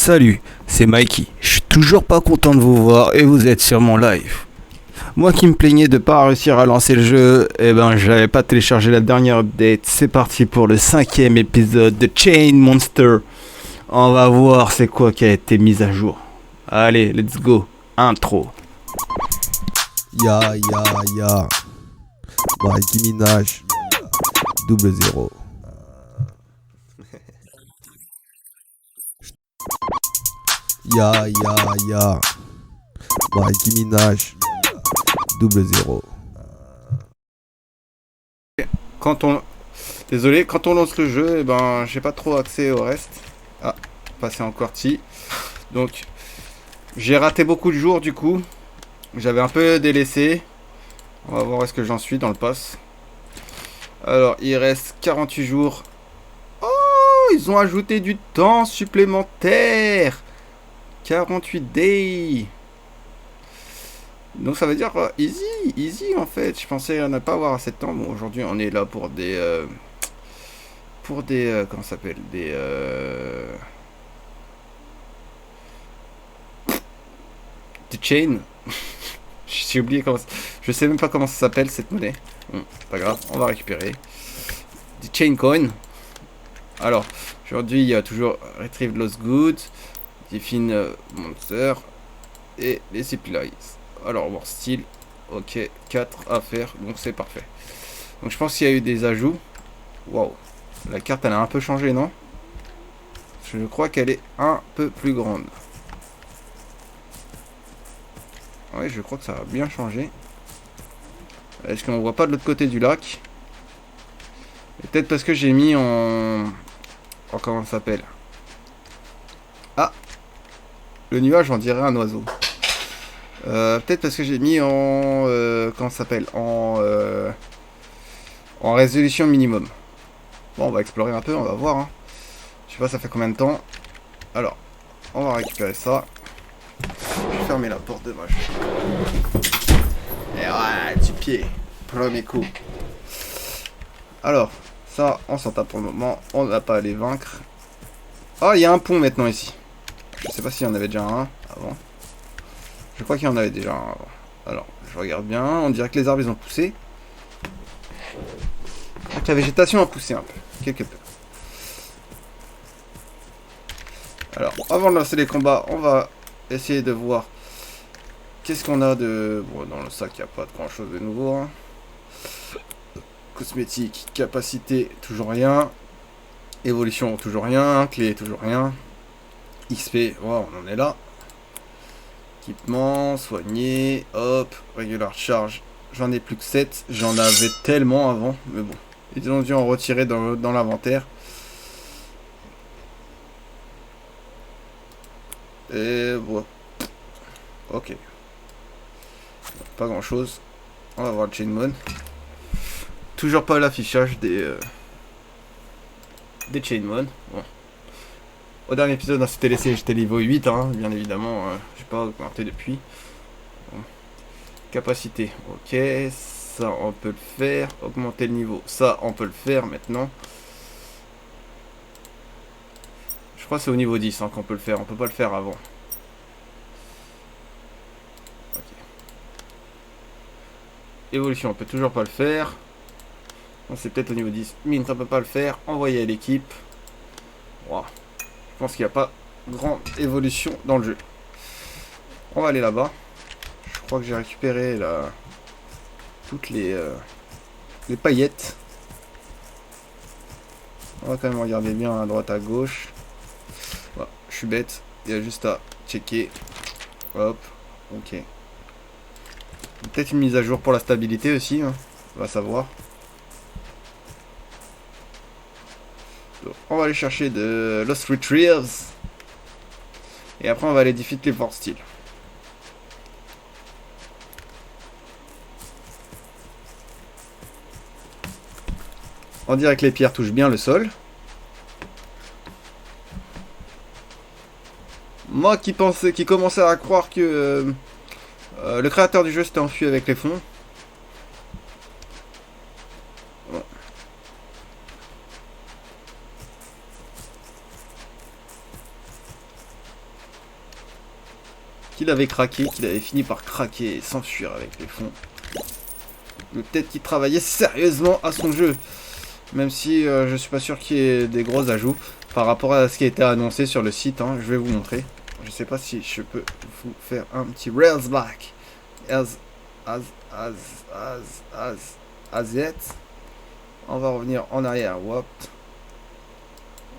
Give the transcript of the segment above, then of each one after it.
Salut, c'est Mikey. Je suis toujours pas content de vous voir et vous êtes sur mon live. Moi qui me plaignais de pas réussir à lancer le jeu, j'avais pas téléchargé la dernière update. C'est parti pour le 5e épisode de Chain Monster. On va voir c'est quoi qui a été mis à jour. Allez, let's go. Intro. Ya ya ya. Mikey Minaj. 00. Ya ya ya. Mikey Minaj. 00. Désolé, quand on lance le jeu, j'ai pas trop accès au reste. Ah, passé en QWERTY. Donc, j'ai raté beaucoup de jours du coup. J'avais un peu délaissé. On va voir où est-ce que j'en suis dans le pass. Alors, il reste 48 jours. Oh, ils ont ajouté du temps supplémentaire. 48 days. Donc ça veut dire easy en fait. Je pensais ne pas avoir assez de temps. Bon, aujourd'hui on est là pour des comment ça s'appelle, des chains. J'ai oublié comment. Je sais même pas comment ça s'appelle cette monnaie. Bon, pas grave, on va récupérer des chain coins. Alors aujourd'hui il y a toujours retrieve lost goods, define monster et les supplies. Alors, war style, ok, 4 à faire, donc c'est parfait. Donc je pense qu'il y a eu des ajouts. Waouh, la carte elle a un peu changé, non? Je crois qu'elle est un peu plus grande. Oui, je crois que ça a bien changé. Est-ce qu'on voit pas de l'autre côté du lac? Peut-être parce que j'ai mis en comment ça s'appelle? Ah, le nuage on dirait un oiseau. Peut-être parce que j'ai mis en comment ça s'appelle, en résolution minimum. Bon, on va explorer un peu, on va voir. Hein. Je sais pas, ça fait combien de temps. Alors, on va récupérer ça. Je vais fermer la porte de moche. Et ouais, du pied. Premier coup. Alors, ça, on s'en tape pour le moment. On n'a pas à les vaincre. Oh, il y a un pont maintenant ici. Je sais pas s'il y en avait déjà un avant. Je crois qu'il y en avait déjà un avant. Alors, je regarde bien. On dirait que les arbres, ils ont poussé. Donc, la végétation a poussé un peu. Quelque peu. Alors, avant de lancer les combats, on va essayer de voir qu'est-ce qu'on a de... Bon, dans le sac, il n'y a pas de grand-chose de nouveau. Hein. Cosmétique, capacité, toujours rien. Évolution, toujours rien. Clé, toujours rien. XP, wow, on en est là. Équipement, soigné, hop, regular charge. J'en ai plus que 7. J'en avais tellement avant, mais bon. Ils ont dû en retirer dans l'inventaire. Et bon. Ok. Pas grand chose. On va voir le Chainmon. Toujours pas l'affichage des Chainmon. Bon. Au dernier épisode, on s'était laissé, j'étais niveau 8, hein, bien évidemment. J'ai pas augmenté depuis. Bon. Capacité. Ok. Ça, on peut le faire. Augmenter le niveau. Ça, on peut le faire maintenant. Je crois que c'est au niveau 10 hein, qu'on peut le faire. On peut pas le faire avant. Ok. Évolution, on peut toujours pas le faire. C'est peut-être au niveau 10. Mint, on peut pas le faire. Envoyer à l'équipe. Wow. Je pense qu'il n'y a pas grande évolution dans le jeu. On va aller là-bas. Je crois que j'ai récupéré toutes les paillettes. On va quand même regarder bien à droite à gauche. Voilà, je suis bête. Il y a juste à checker. Hop. Ok. Peut-être une mise à jour pour la stabilité aussi. Hein. On va savoir. Donc, on va aller chercher de Lost Retrieves. Et après on va aller defeat les War Steel. On dirait que les pierres touchent bien le sol. Moi qui commençais à croire que le créateur du jeu s'était enfui avec les fonds. Ouais. qu'il avait craqué, qu'il avait fini par craquer et s'enfuir avec les fonds. Mais peut-être qu'il travaillait sérieusement à son jeu. Même si je suis pas sûr qu'il y ait des gros ajouts par rapport à ce qui a été annoncé sur le site. Hein. Je vais vous montrer. Je sais pas si je peux vous faire un petit Rails back. As yet. On va revenir en arrière. Hop.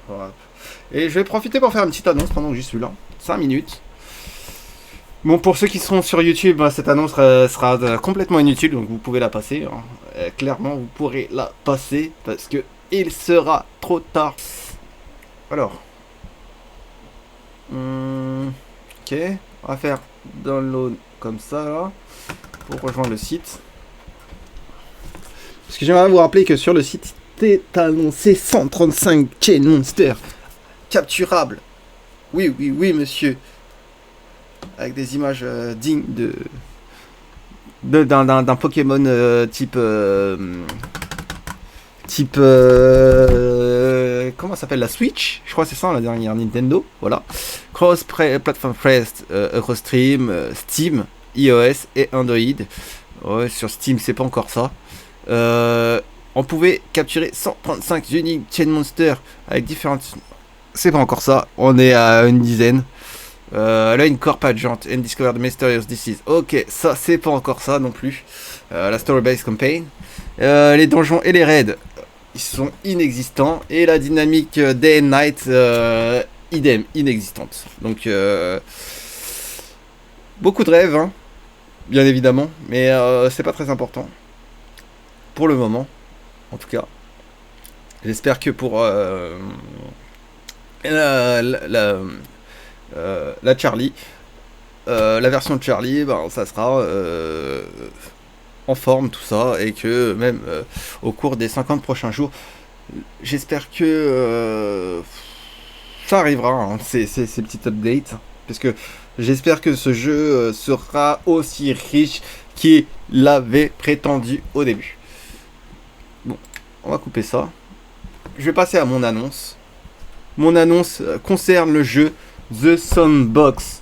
Hop. Et je vais profiter pour faire une petite annonce pendant que j'y suis là. 5 minutes. Bon, pour ceux qui seront sur YouTube, cette annonce sera complètement inutile, donc vous pouvez la passer. Hein. Clairement, vous pourrez la passer parce que il sera trop tard. Alors. Ok. On va faire download comme ça, là, pour rejoindre le site. Parce que j'aimerais vous rappeler que sur le site, est annoncé 135 Chain Monster capturables. Oui, oui, oui, monsieur. Avec des images dignes d'un Pokémon type comment s'appelle, la Switch, je crois que c'est ça, la dernière Nintendo, voilà. Cross platform Prest, Eurostream, Steam, iOS et Android. Ouais, sur Steam c'est pas encore ça. On pouvait capturer 135 uniques Chain Monster avec différentes. C'est pas encore ça, on est à une dizaine. Là, une Corp Agent and Discover the Mysterious Disease. Ok, ça c'est pas encore ça non plus. La Story Based Campaign. Les donjons et les raids, ils sont inexistants. Et la dynamique Day and Night, idem, inexistante. Donc, beaucoup de rêves, hein, bien évidemment. Mais c'est pas très important. Pour le moment, en tout cas. J'espère que pour la Charlie, la version de Charlie, ça sera en forme tout ça, et que même au cours des 50 prochains jours, j'espère que ça arrivera, hein, ces petites updates, parce que j'espère que ce jeu sera aussi riche qu'il l'avait prétendu au début. Bon, on va couper ça. Je vais passer à mon annonce. Mon annonce concerne le jeu The Sandbox.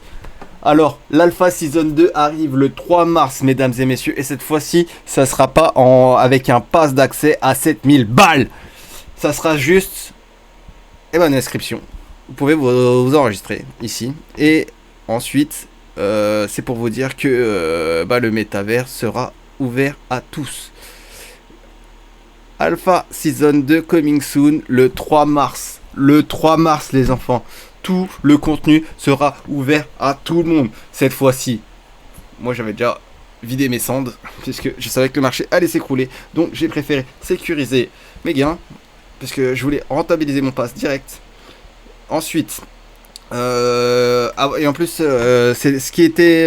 Alors, l'Alpha Season 2 arrive le 3 mars, mesdames et messieurs. Et cette fois-ci, ça sera pas avec un pass d'accès à 7000 balles. Ça sera juste une inscription. Vous pouvez vous enregistrer ici. Et ensuite, c'est pour vous dire que le métavers sera ouvert à tous. Alpha Season 2 coming soon le 3 mars. Le 3 mars, les enfants. Tout le contenu sera ouvert à tout le monde cette fois-ci. Moi, j'avais déjà vidé mes cendres puisque je savais que le marché allait s'écrouler. Donc, j'ai préféré sécuriser mes gains parce que je voulais rentabiliser mon pass direct. Ensuite, et en plus, c'est ce qui était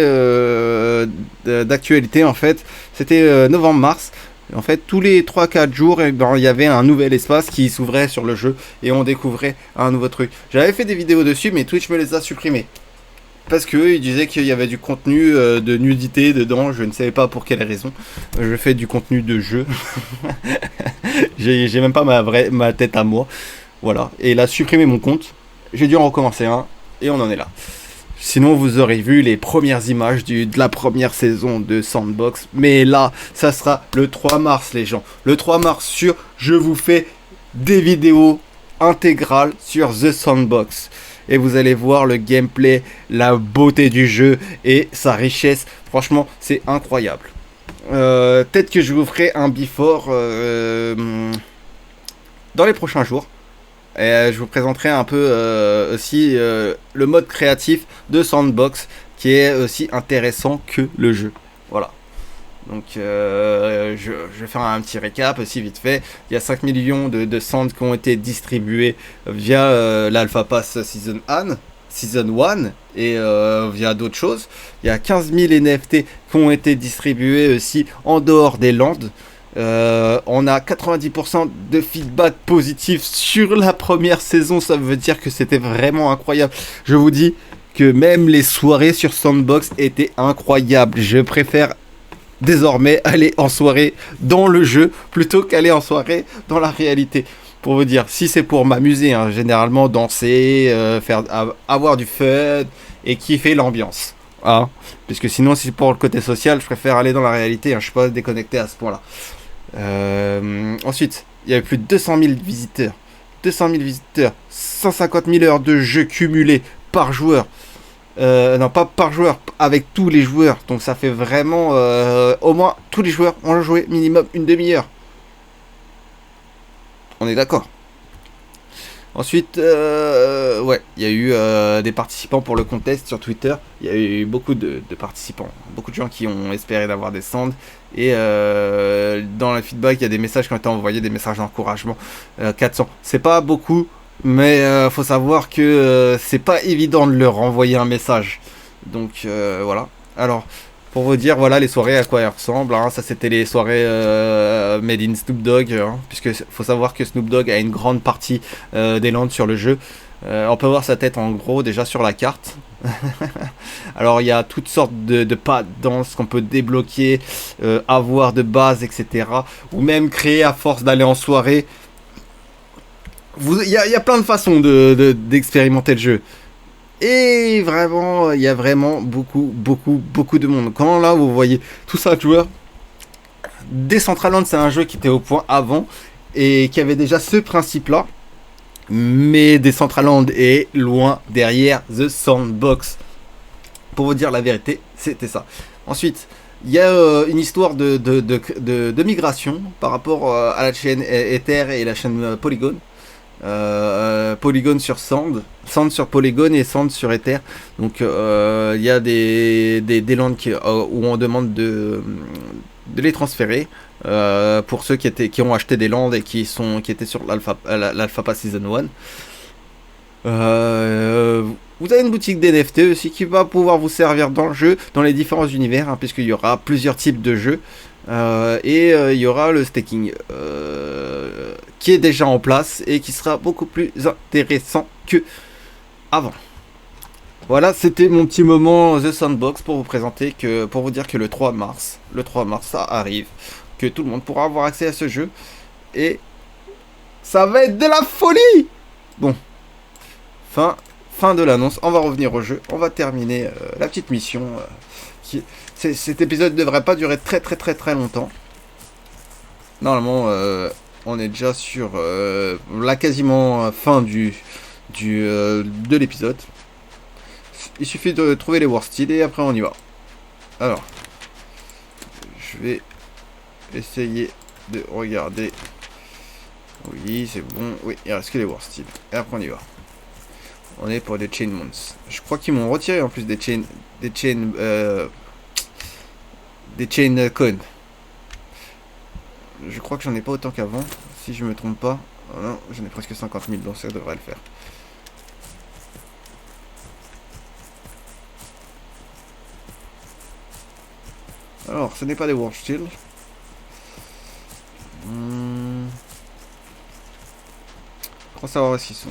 d'actualité en fait. C'était novembre-mars. En fait, tous les 3-4 jours, il y avait un nouvel espace qui s'ouvrait sur le jeu et on découvrait un nouveau truc. J'avais fait des vidéos dessus, mais Twitch me les a supprimées. Parce qu'ils disaient qu'il y avait du contenu de nudité dedans, je ne savais pas pour quelle raison. Je fais du contenu de jeu. j'ai même pas ma tête à moi. Voilà. Et il a supprimé mon compte. J'ai dû en recommencer un et on en est là. Sinon, vous aurez vu les premières images de la première saison de Sandbox. Mais là, ça sera le 3 mars, les gens. Le 3 mars je vous fais des vidéos intégrales sur The Sandbox. Et vous allez voir le gameplay, la beauté du jeu et sa richesse. Franchement, c'est incroyable. Peut-être que je vous ferai un before dans les prochains jours. Et je vous présenterai un peu aussi le mode créatif de Sandbox qui est aussi intéressant que le jeu. Voilà. Donc je vais faire un petit récap aussi vite fait. Il y a 5 millions de sands qui ont été distribués via l'Alpha Pass Season 1 et via d'autres choses. Il y a 15 000 NFT qui ont été distribués aussi en dehors des Landes. On a 90% de feedback positif sur la première saison. Ça veut dire que c'était vraiment incroyable. Je vous dis que même les soirées sur Sandbox étaient incroyables. Je préfère désormais aller en soirée dans le jeu plutôt qu'aller en soirée dans la réalité. Pour vous dire, si c'est pour m'amuser, hein, généralement danser, avoir du fun et kiffer l'ambiance. Hein, puisque sinon, si c'est pour le côté social, je préfère aller dans la réalité. Hein, je suis pas déconnecté à ce point-là. Ensuite, il y avait plus de 200 000 visiteurs. 200 000 visiteurs. 150 000 heures de jeu cumulées par joueur. Non, pas par joueur, avec tous les joueurs. Donc ça fait vraiment... au moins, tous les joueurs ont joué minimum une demi-heure. On est d'accord. Ensuite, ouais, il y a eu des participants pour le contest sur Twitter. Il y a eu beaucoup de participants. Beaucoup de gens qui ont espéré d'avoir des stands. Et dans le feedback, il y a des messages qui ont été envoyés, des messages d'encouragement. 400. C'est pas beaucoup, mais faut savoir que c'est pas évident de leur envoyer un message. Donc voilà. Alors, pour vous dire, voilà les soirées à quoi elles ressemblent. Hein. Ça, c'était les soirées made in Snoop Dogg. Hein, puisque faut savoir que Snoop Dogg a une grande partie des landes sur le jeu. On peut voir sa tête en gros déjà sur la carte. Alors il y a toutes sortes de pas de danse qu'on peut débloquer, avoir de base, etc. Ou même créer à force d'aller en soirée. Il y a plein de façons d'expérimenter le jeu. Et vraiment, il y a vraiment beaucoup de monde. Quand là, vous voyez tout ça de joueurs, Decentraland, c'est un jeu qui était au point avant et qui avait déjà ce principe-là. Mais Decentraland est loin derrière The Sandbox. Pour vous dire la vérité, c'était ça. Ensuite, il y a une histoire de migration par rapport à la chaîne Ether et la chaîne Polygon. Polygon sur Sand, Sand sur Polygon et Sand sur Ether. Donc il y a des landes où on demande de les transférer pour ceux qui ont acheté des landes et qui étaient sur l'Alpha Pass Season 1. Vous avez une boutique d'NFT aussi qui va pouvoir vous servir dans le jeu, dans les différents univers, hein, puisqu'il y aura plusieurs types de jeux. Et il y aura le staking qui est déjà en place et qui sera beaucoup plus intéressant que avant. Voilà, c'était mon petit moment The Sandbox pour vous dire que le 3 mars ça arrive, que tout le monde pourra avoir accès à ce jeu et ça va être de la folie. Bon, fin de l'annonce, on va revenir au jeu, on va terminer la petite mission cet épisode ne devrait pas durer très longtemps. Normalement, on est déjà sur la quasiment fin de l'épisode. Il suffit de trouver les War Steel et après on y va. Alors, je vais essayer de regarder. Oui, c'est bon. Oui, il reste que les War Steel. Et après on y va. On est pour des Chain Moons. Je crois qu'ils m'ont retiré en plus des chain coins. Je crois que j'en ai pas autant qu'avant, si je me trompe pas. Oh non, j'en ai presque 50 000, donc ça devrait le faire. Alors, ce n'est pas des War Steel. Pour savoir où est-ce qu'ils sont.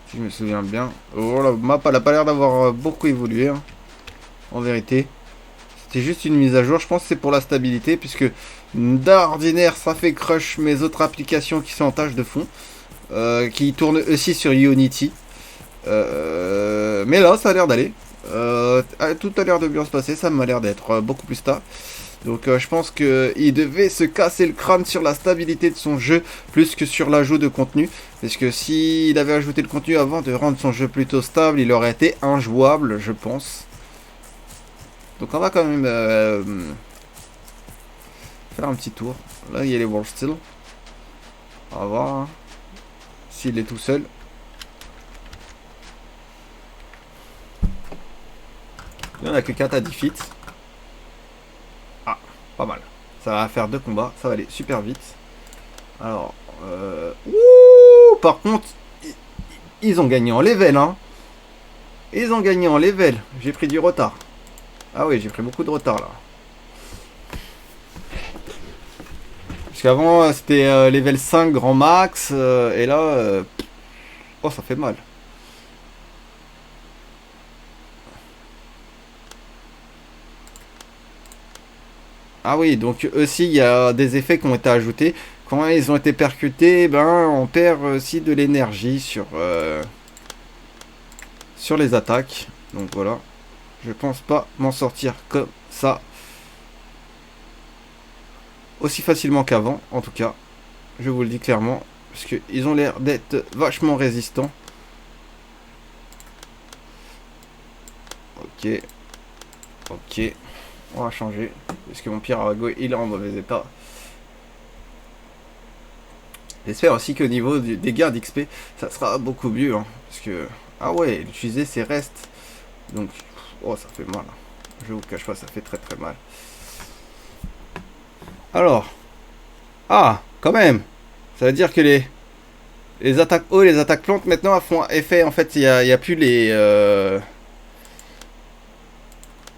Si je me souviens bien. Oh, la map, elle a pas l'air d'avoir beaucoup évolué. Hein, en vérité. C'était juste une mise à jour. Je pense que c'est pour la stabilité. Puisque d'ordinaire, ça fait crush mes autres applications qui sont en tâche de fond. Qui tournent aussi sur Unity. Mais là, ça a l'air d'aller. Tout a l'air de bien se passer. Ça m'a l'air d'être beaucoup plus stable. Donc je pense qu'il devait se casser le crâne sur la stabilité de son jeu plus que sur l'ajout de contenu. Parce que s'il avait ajouté le contenu avant de rendre son jeu plutôt stable, il aurait été injouable, je pense. Donc on va quand même faire un petit tour. Là il y a les War Steel. On va voir hein, s'il est tout seul. Il n'y en a que 4 à 10 feats. Pas mal. Ça va faire 2 combats. Ça va aller super vite. Alors. Par contre, ils ont gagné en level. Hein. Ils ont gagné en level. J'ai pris du retard. Ah oui, j'ai pris beaucoup de retard là. Parce qu'avant, c'était level 5 grand max. Et là. Oh, ça fait mal. Ah oui, donc aussi il y a des effets qui ont été ajoutés. Quand ils ont été percutés, ben on perd aussi de l'énergie sur les attaques. Donc voilà. Je pense pas m'en sortir comme ça. Aussi facilement qu'avant, en tout cas. Je vous le dis clairement. Parce qu'ils ont l'air d'être vachement résistants. Ok. Ok. On va changer. Parce que mon Pirago, il est en mauvais état. J'espère aussi qu'au niveau des gains d'XP, ça sera beaucoup mieux. Hein, parce que... Ah ouais, utiliser ses restes. Donc... Oh, ça fait mal. Je vous cache pas, ça fait très très mal. Alors... Ah, quand même. Ça veut dire que les attaques eau et les attaques plantes maintenant font effet. En fait, il y a plus les...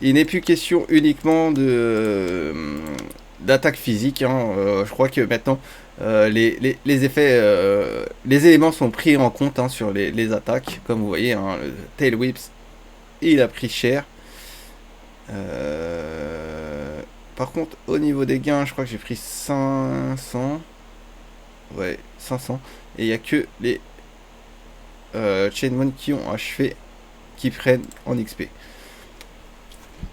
Il n'est plus question uniquement de d'attaque physique. Hein. Je crois que maintenant, les effets... les éléments sont pris en compte hein, sur les attaques. Comme vous voyez, hein, le Tail Whips, il a pris cher. Par contre, au niveau des gains, je crois que j'ai pris 500. Ouais, 500. Et il n'y a que les Chainmon qui ont achevé, qui prennent en XP.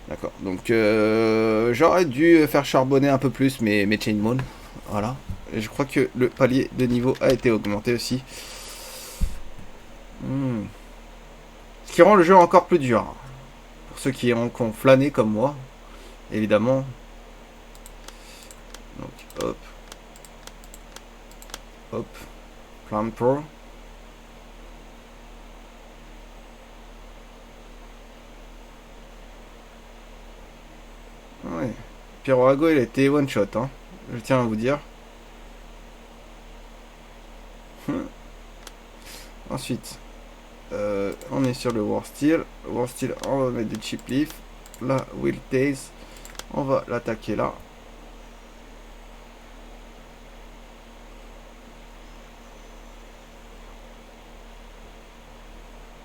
D'accord. Donc, j'aurais dû faire charbonner un peu plus mes Chainmon. Voilà. Et je crois que le palier de niveau a été augmenté aussi. Ce qui rend le jeu encore plus dur. Pour ceux qui ont flâné comme moi. Évidemment. Donc, hop. Hop. Plan Pro. Ouais. Pirago, il a été one shot, hein. Je tiens à vous dire. Ensuite, on est sur le War Steel. War Steel, on va mettre des Chip Leaf. Là, Will Taze. On va l'attaquer là.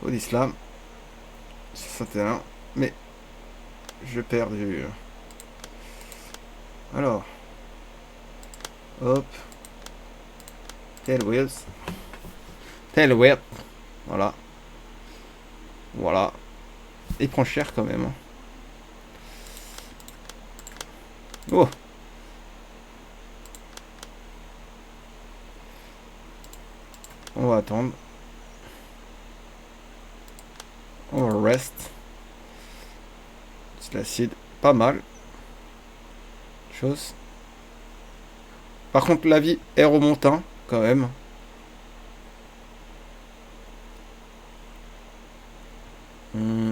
Body Slam. 61. Mais je perds du... Alors. Hop. Tail Wheels. Tail Whip. Voilà. Voilà. Il prend cher quand même. Hein. Oh. On va attendre. On va rest. C'est l'acide. Pas mal. Chose. Par contre, la vie est remontant quand même.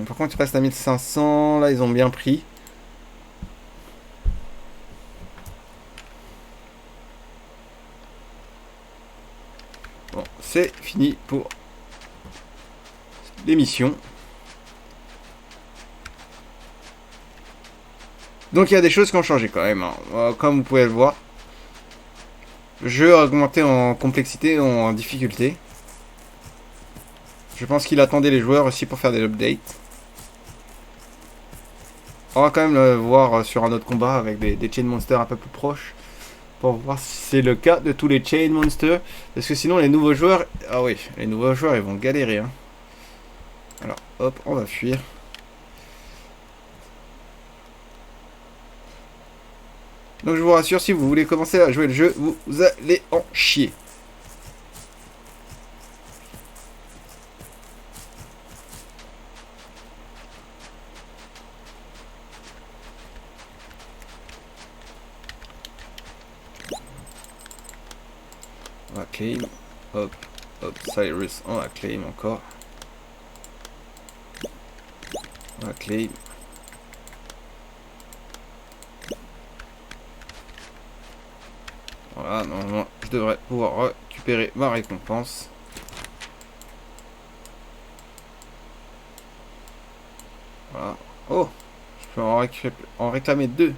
Par contre, il reste à 1500. Là, ils ont bien pris. Bon, c'est fini pour l'émission. Donc, il y a des choses qui ont changé quand même. Hein. Comme vous pouvez le voir. Le jeu a augmenté en complexité et en difficulté. Je pense qu'il attendait les joueurs aussi pour faire des updates. On va quand même le voir sur un autre combat avec des Chain Monsters un peu plus proches. Pour voir si c'est le cas de tous les Chain Monsters. Parce que sinon les nouveaux joueurs... Ah oui, les nouveaux joueurs ils vont galérer. Hein. Alors hop, on va fuir. Donc je vous rassure, si vous voulez commencer à jouer le jeu, vous allez en chier. On va claim. Hop, hop, Cyrus, on va claim encore. On va claim. Voilà, normalement, je devrais pouvoir récupérer ma récompense. Voilà. Oh, je peux en réclamer deux.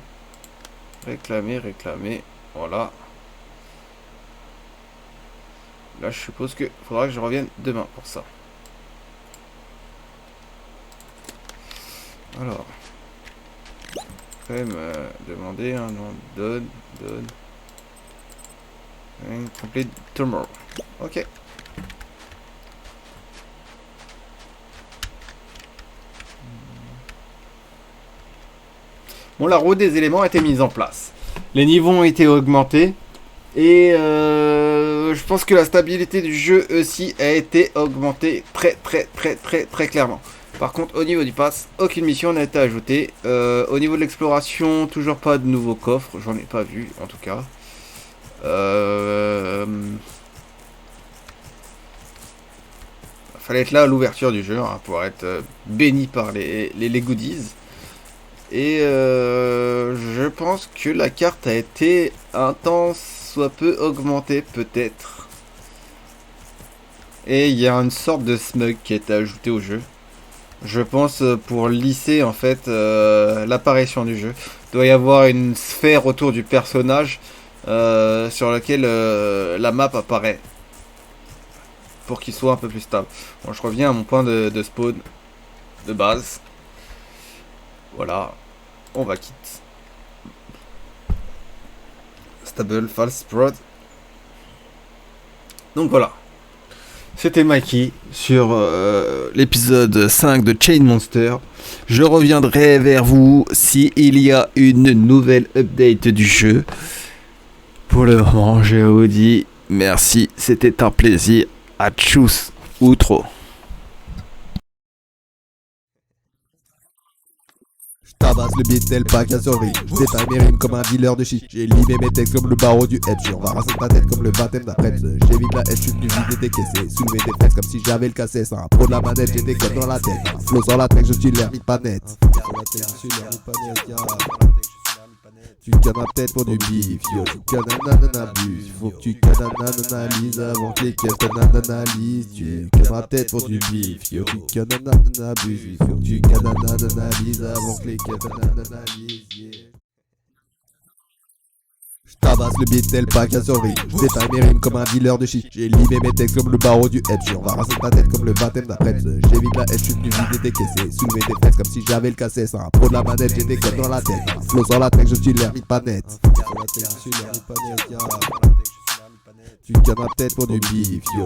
Réclamer. Voilà. Là, je suppose que faudra que je revienne demain pour ça. Alors. Quand même demander un nom. Donne. Complete tomorrow. Ok. Bon, la roue des éléments a été mise en place. Les niveaux ont été augmentés. Et je pense que la stabilité du jeu aussi a été augmentée très clairement. Par contre, au niveau du pass, aucune mission n'a été ajoutée. Au niveau de l'exploration, toujours pas de nouveaux coffres. J'en ai pas vu, en tout cas. Fallait être là à l'ouverture du jeu hein, pour être béni par les goodies. Et je pense que la carte a été un temps soit peu augmentée peut-être. Et il y a une sorte de smug qui a été ajouté au jeu. Je pense pour lisser en fait l'apparition du jeu. Il doit y avoir une sphère autour du personnage sur laquelle la map apparaît. Pour qu'il soit un peu plus stable. Bon, je reviens à mon point de spawn de base. Voilà. On va quitter. Stable, false prod. Donc voilà. C'était Mikey sur l'épisode 5 de Chain Monster. Je reviendrai vers vous s'il y a une nouvelle update du jeu. Pour le moment, je vous dis merci. C'était un plaisir. À tchuss ou trop. Tabasse le beat tel pack à survie. J'détaille mes rimes comme un dealer de shit. J'ai limé mes textes comme le barreau du hedge. On va raser ta tête comme le baptême d'après. J'évite la haine, j'suis venu vider tes caissés. Soulever tes fesses comme si j'avais le cassé. C'est un pro de la manette, j'ai des codes dans la tête. Flow sur la tech, je suis l'hermite pas net. Tu cannes ma tête pour du bif, yo, tu cannes un abuse. Faut que tu cannes un analyse avant que les caisses t'analysent. Tu cannes ma tête pour du bif, yo, tu cannes un abuse. Faut que tu cannes un analyse avant que les caisses t'analysent. J'tabasse le beat tel pack à survie. J'détaille mes rimes comme un dealer de shit. J'ai limé mes textes comme le barreau du hedge. On va raser ta tête comme le baptême d'après. J'évite la haine, j'suis venu vider tes caissés. Soulever tes fesses comme si j'avais le cassé. C'est un pro de la manette, j'ai des codes dans la tête. Flow sur la tech, je suis l'hermite pas net. Tu cannes ma tête pour du bif, yo.